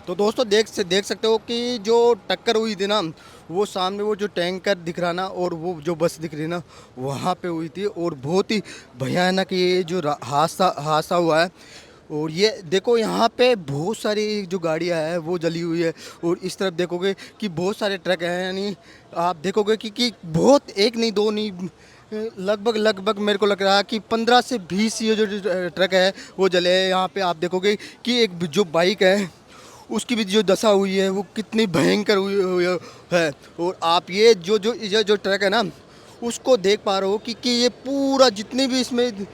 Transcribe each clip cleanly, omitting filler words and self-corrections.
तो दोस्तों देख सकते हो कि जो टक्कर हुई थी ना, वो सामने वो जो टैंकर दिख रहा ना और वो जो बस दिख रही ना, वहाँ पे हुई थी। और बहुत ही भयानक ये जो हादसा हादसा हुआ है। और ये देखो यहाँ पे बहुत सारी जो गाड़ियाँ हैं वो जली हुई है। और इस तरफ देखोगे कि बहुत सारे ट्रक हैं, यानी आप देखोगे कि बहुत, एक नहीं दो नहीं, लगभग लगभग मेरे को लग रहा है कि 15 से 20 ये जो ट्रक है वो जले हैं। यहाँ पे आप देखोगे कि एक जो बाइक है उसकी भी जो दशा हुई है वो कितनी भयंकर हुई है। और आप ये जो ट्रक है ना, उसको देख पा रहे हो कि ये पूरा जितने भी इसमें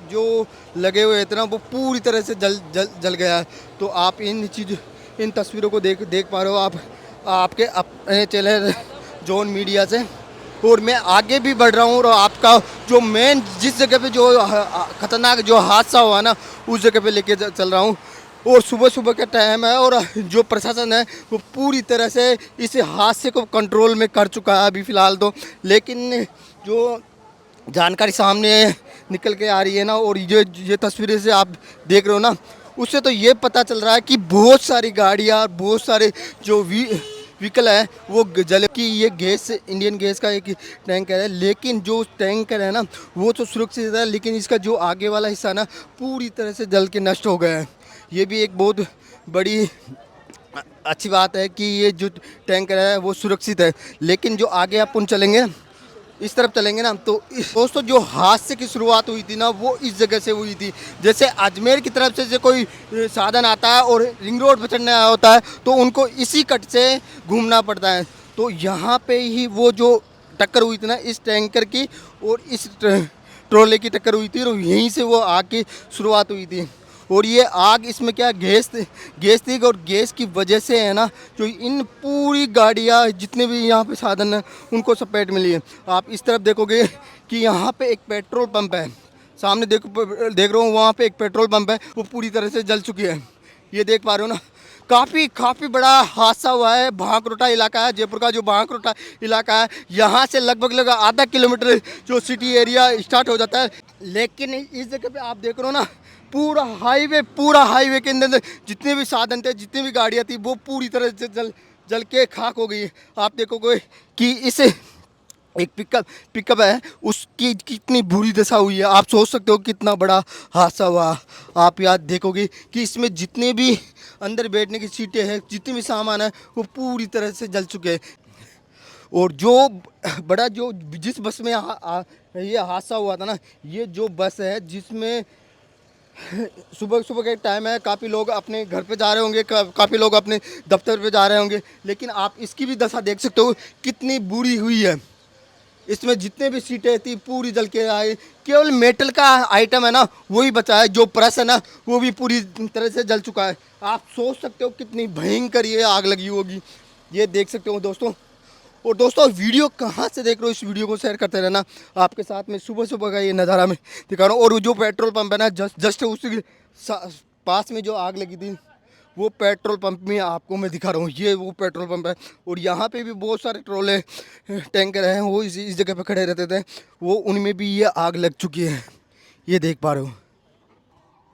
जो लगे हुए थे ना, वो पूरी तरह से जल जल जल गया है। तो आप इन तस्वीरों को देख देख पा रहे हो, आप आपके अपने चैनल जॉन मीडिया से। और मैं आगे भी बढ़ रहा हूँ और आपका जो मेन जिस जगह पे जो खतरनाक जो हादसा हुआ ना, उस जगह पे लेके चल रहा हूँ। और सुबह सुबह का टाइम है और जो प्रशासन है वो पूरी तरह से इस हादसे को कंट्रोल में कर चुका है अभी फ़िलहाल तो। लेकिन जो जानकारी सामने निकल के आ रही है ना, और ये तस्वीरें से आप देख रहे हो ना, उससे तो ये पता चल रहा है कि बहुत सारी गाड़ियाँ, बहुत सारे जो व्हीकल है वो जले। कि ये गैस, इंडियन गैस का एक टैंकर है, लेकिन जो टैंकर है ना वो तो सुरक्षित है, लेकिन इसका जो आगे वाला हिस्सा ना पूरी तरह से जल के नष्ट हो गया है। ये भी एक बहुत बड़ी अच्छी बात है कि ये जो टैंकर है वो सुरक्षित है। लेकिन जो आगे अपन चलेंगे, इस तरफ चलेंगे ना, तो दोस्तों जो हादसे की शुरुआत हुई थी ना वो इस जगह से हुई थी। जैसे अजमेर की तरफ से कोई साधन आता है और रिंग रोड पर चढ़ने आया होता है तो उनको इसी कट से घूमना पड़ता है। तो यहाँ पे ही वो जो टक्कर हुई थी ना इस टैंकर की और इस ट्रोले की टक्कर हुई थी, और यहीं से वो आग की शुरुआत हुई थी। और ये आग, इसमें क्या गैस थी, और गैस की वजह से है ना जो इन पूरी गाड़ियाँ जितने भी यहाँ पे साधन हैं उनको सपेट मिली है। आप इस तरफ देखोगे कि यहाँ पे एक पेट्रोल पंप है, सामने देख रहा हूँ, वहाँ पे एक पेट्रोल पंप है, वो पूरी तरह से जल चुकी है। ये देख पा रहे हो ना, काफ़ी काफ़ी बड़ा हादसा हुआ है। भांकरोटा इलाका है, जयपुर का जो भांकरोटा इलाका है, यहाँ से लगभग आधा किलोमीटर जो सिटी एरिया स्टार्ट हो जाता है। लेकिन इस जगह पे आप देख रहे हो ना, पूरा हाईवे के अंदर जितने भी साधन थे, जितनी भी गाड़ियाँ थी, वो पूरी तरह से जल जल के खाक हो गई। आप देखोगे कि इस एक पिकअप है, उसकी कितनी बुरी दशा हुई है। आप सोच सकते हो कितना बड़ा हादसा हुआ। आप याद देखोगे कि इसमें जितने भी अंदर बैठने की सीटें हैं, जितने भी सामान है, वो पूरी तरह से जल चुके हैं। और जो बड़ा जो जिस बस में ये हादसा हुआ था ना, ये जो बस है जिसमें सुबह सुबह के टाइम है, काफ़ी लोग अपने घर पे जा रहे होंगे, काफ़ी लोग अपने दफ्तर पे जा रहे होंगे। लेकिन आप इसकी भी दशा देख सकते हो कितनी बुरी हुई है। इसमें जितने भी सीटें थी पूरी जल के आई, केवल मेटल का आइटम है ना वही बचा है, जो प्रेस है ना वो भी पूरी तरह से जल चुका है। आप सोच सकते हो कितनी भयंकर ये आग लगी होगी। ये देख सकते हो दोस्तों। और दोस्तों वीडियो कहाँ से देख रहे हो, इस वीडियो को शेयर करते रहना। आपके साथ में सुबह सुबह का ये नज़ारा मैं दिखा रहा हूँ। और वो जो पेट्रोल पंप है ना, जस्ट उसके पास में जो आग लगी थी, वो पेट्रोल पंप में आपको मैं दिखा रहा हूँ। ये वो पेट्रोल पंप है। और यहाँ पे भी बहुत सारे ट्रोले टैंकर हैं, वो इस जगह पे खड़े रहते थे, वो उनमें भी ये आग लग चुकी है। ये देख पा रहे हो।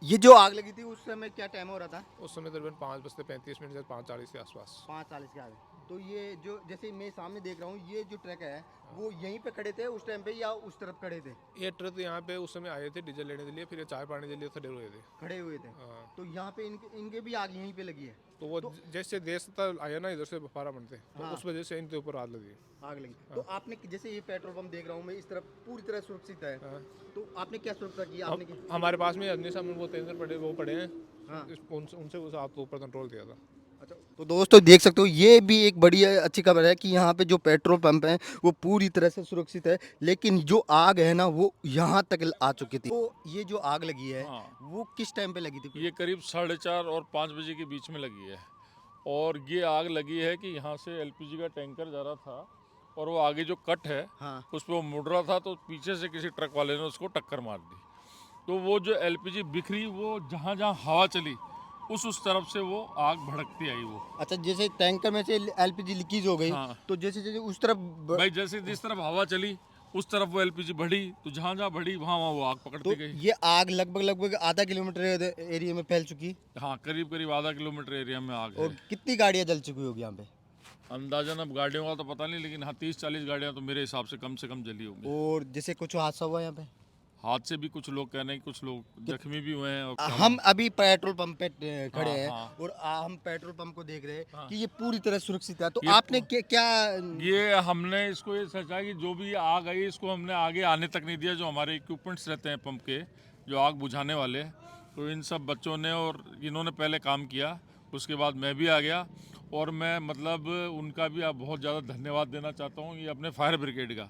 ये जो आग लगी थी उस समय क्या टाइम हो रहा था? उस समय तकरीबन 5:35 से 5:40 के आसपास। 5:40 के आगे। तो ये जो जैसे मैं सामने देख रहा हूँ, ये जो ट्रक है वो यहीं पे खड़े थे उस टाइम पे या उस तरफ खड़े थे? ये ट्रक यहाँ पे उस समय आए थे डीजल लेने के लिए, फिर ये चाय पानी के लिए खड़े हुए थे। खड़े हुए थे। हाँ। तो यहाँ पे इनके भी आग यहीं पे लगी है। तो वो जैसे देश तक आया ना, इधर से बफारा बनते, तो हाँ। उस वजह से इनके ऊपर आग लगी। आग लगी। तो आपने जैसे ये पेट्रोल पंप देख रहा हूँ मैं, इस तरफ पूरी तरह सुरक्षित है। हाँ। तो आपने क्या सुरक्षा की? आपने की? हमारे पास में अग्निशमन वो टेंशन पड़े हैं। हाँ। उनसे उस आग के ऊपर कंट्रोल किया था। अच्छा, तो दोस्तों देख सकते हो, ये भी एक बड़ी अच्छी खबर है कि यहाँ पे जो पेट्रोल पंप है वो पूरी तरह से सुरक्षित है। लेकिन जो आग है ना वो यहाँ तक आ चुकी थी। तो ये जो आग लगी है हाँ, वो किस टाइम पे लगी थी? ये करीब 4:30 और 5 बजे के बीच में लगी है। और ये आग लगी है कि यहाँ से एलपीजी का टैंकर जा रहा था और वो आगे जो कट है हाँ। उस पर वो मुड़ रहा था, तो पीछे से किसी ट्रक वाले ने उसको टक्कर मार दी। तो वो जो एलपीजी बिखरी, वो जहाँ जहाँ हवा चली उस तरफ से वो आग भड़कती आई वो। अच्छा, जैसे टैंकर में से एलपीजी लीकेज हो गई, हाँ तो जैसे जैसे उस तरफ भाई, जैसे जिस तरफ हवा चली उस तरफ वो एलपीजी बढ़ी, तो जहाँ जहाँ बढ़ी वहाँ वहाँ वो आग तो पकड़ती गई। ये आग लगभग आधा किलोमीटर एरिया में फैल चुकी हाँ, करीब करीब आधा किलोमीटर एरिया में आग है। और कितनी गाड़ियां जल चुकी होगी यहाँ पे? अंदाजन अब गाड़ियों का तो पता नहीं, लेकिन हाँ 30-40 गाड़ियाँ तो मेरे हिसाब से कम जली होंगी। और जैसे कुछ हादसा हुआ यहाँ पे? हादसे भी कुछ लोग कह रहे हैं, कुछ लोग जख्मी भी हुए हैं। और हम अभी पेट्रोल पंप पे खड़े हाँ, हैं हाँ। और हम पेट्रोल पंप को देख रहे हैं हाँ। कि ये पूरी तरह सुरक्षित है। तो ये आपने क्या ये हमने इसको ये सोचा कि जो भी आग आई इसको हमने आगे आने तक नहीं दिया। जो हमारे इक्विपमेंट्स रहते हैं पंप के, जो आग बुझाने वाले, तो इन सब बच्चों ने और इन्होंने पहले काम किया, उसके बाद मैं भी आ गया। और मैं मतलब उनका भी आप बहुत ज़्यादा धन्यवाद देना चाहता हूँ, ये अपने फायर ब्रिगेड का,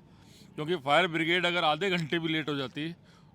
क्योंकि फायर ब्रिगेड अगर आधे घंटे भी लेट हो जाती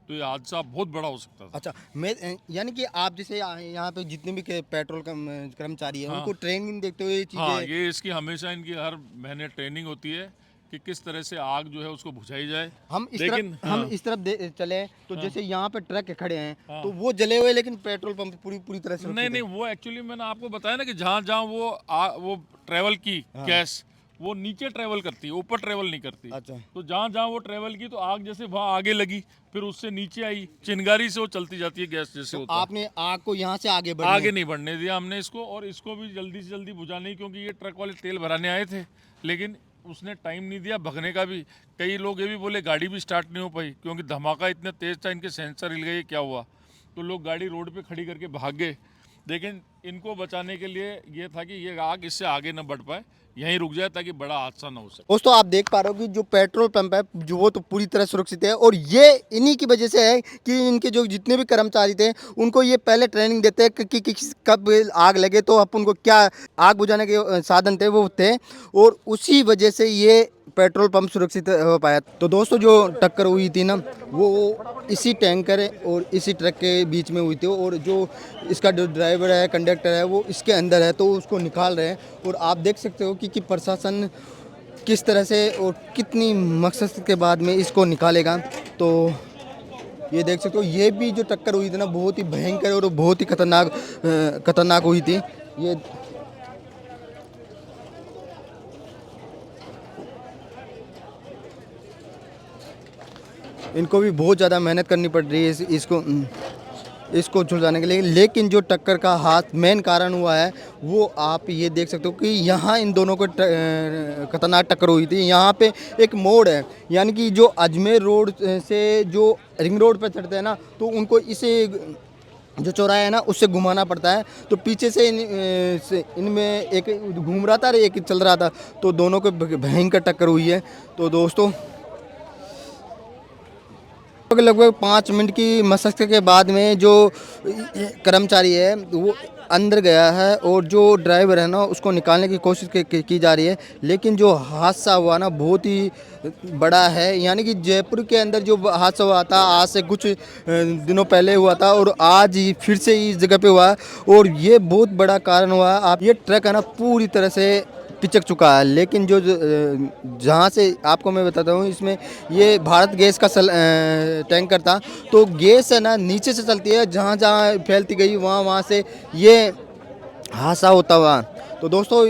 तो ये हादसा बहुत बड़ा हो सकता था। अच्छा, मैं यानी कि आप जैसे यहाँ पे जितने भी पेट्रोल कर्मचारी हैं हाँ। उनको ट्रेनिंग देखते हुए ये हाँ, चीजें ये इसकी हमेशा इनकी हर महीने ट्रेनिंग होती है कि किस तरह से आग जो है उसको बुझाई जाए। हम इस लेकिन तरफ हम हाँ। इस तरफ चले तो जैसे यहाँ पे ट्रक खड़े हैं हाँ। तो वो जले हुए, लेकिन पेट्रोल पंप पूरी तरह से नहीं, वो एक्चुअली मैंने आपको बताया ना कि जहाँ जहाँ वो ट्रेवल की गैस, वो नीचे ट्रेवल करती है, ऊपर ट्रेवल नहीं करती। अच्छा। तो जहाँ जहाँ वो ट्रेवल की तो आग जैसे वहाँ आगे लगी, फिर उससे नीचे आई, चिंगारी से वो चलती जाती है गैस जैसे होता है। आपने आग को यहाँ से आगे आगे नहीं बढ़ने दिया हमने इसको, और इसको भी जल्दी से जल्दी बुझाने, क्योंकि ये ट्रक वाले तेल भराने आए थे, लेकिन उसने टाइम नहीं दिया भगने का भी। कई लोग ये भी बोले गाड़ी भी स्टार्ट नहीं हो पाई, क्योंकि धमाका इतना तेज था, इनके सेंसर हिल गए, क्या हुआ। तो लोग गाड़ी रोड पे खड़ी करके भाग गए, लेकिन इनको बचाने के लिए ये था कि ये आग इससे आगे न बढ़ पाए, यहीं रुक जाए ताकि बड़ा हादसा ना हो सके। दोस्तों आप देख पा रहे हो कि जो पेट्रोल पंप है जो वो तो पूरी तरह सुरक्षित है, और ये इन्हीं की वजह से है कि इनके जो जितने भी कर्मचारी थे उनको ये पहले ट्रेनिंग देते हैं कि कब आग लगे तो अपन उनको क्या आग बुझाने के साधन थे वो थे, और उसी वजह से ये पेट्रोल पंप सुरक्षित हो पाया। तो दोस्तों जो टक्कर हुई थी ना वो इसी टैंकर और इसी ट्रक के बीच में हुई थी, और जो इसका जो ड्राइवर है, कंडक्टर है, वो इसके अंदर है, तो उसको निकाल रहे हैं। और आप देख सकते हो कि प्रशासन किस तरह से और कितनी मकसद के बाद में इसको निकालेगा। तो ये देख सकते हो, ये भी जो टक्कर हुई थी ना बहुत ही भयंकर और बहुत ही खतरनाक हुई थी। ये इनको भी बहुत ज़्यादा मेहनत करनी पड़ रही है इसको सुलझाने के लिए, लेकिन जो टक्कर का मेन कारण हुआ है वो आप ये देख सकते हो कि यहाँ इन दोनों को खतरनाक टक्कर हुई थी। यहाँ पे एक मोड़ है, यानी कि जो अजमेर रोड से जो रिंग रोड पर चढ़ते हैं ना, तो उनको इसे जो चौराहा है ना उससे घुमाना पड़ता है। तो पीछे से इनमें एक घूम रहा था और एक चल रहा था, तो दोनों को भयंकर टक्कर हुई है। तो दोस्तों लगभग 5 मिनट की मशक्कत के बाद में जो कर्मचारी है वो अंदर गया है, और जो ड्राइवर है ना उसको निकालने की कोशिश की जा रही है। लेकिन जो हादसा हुआ ना बहुत ही बड़ा है, यानी कि जयपुर के अंदर जो हादसा हुआ था आज से कुछ दिनों पहले हुआ था, और आज ही फिर से इस जगह पे हुआ, और ये बहुत बड़ा कारण हुआ। आप ये ट्रक है ना पूरी तरह से पिचक चुका है। लेकिन जो जहाँ से आपको मैं बताता हूँ, इसमें ये भारत गैस का टैंकर था, तो गैस है ना नीचे से चलती है, जहाँ जहाँ फैलती गई वहाँ से ये हादसा होता हुआ। तो दोस्तों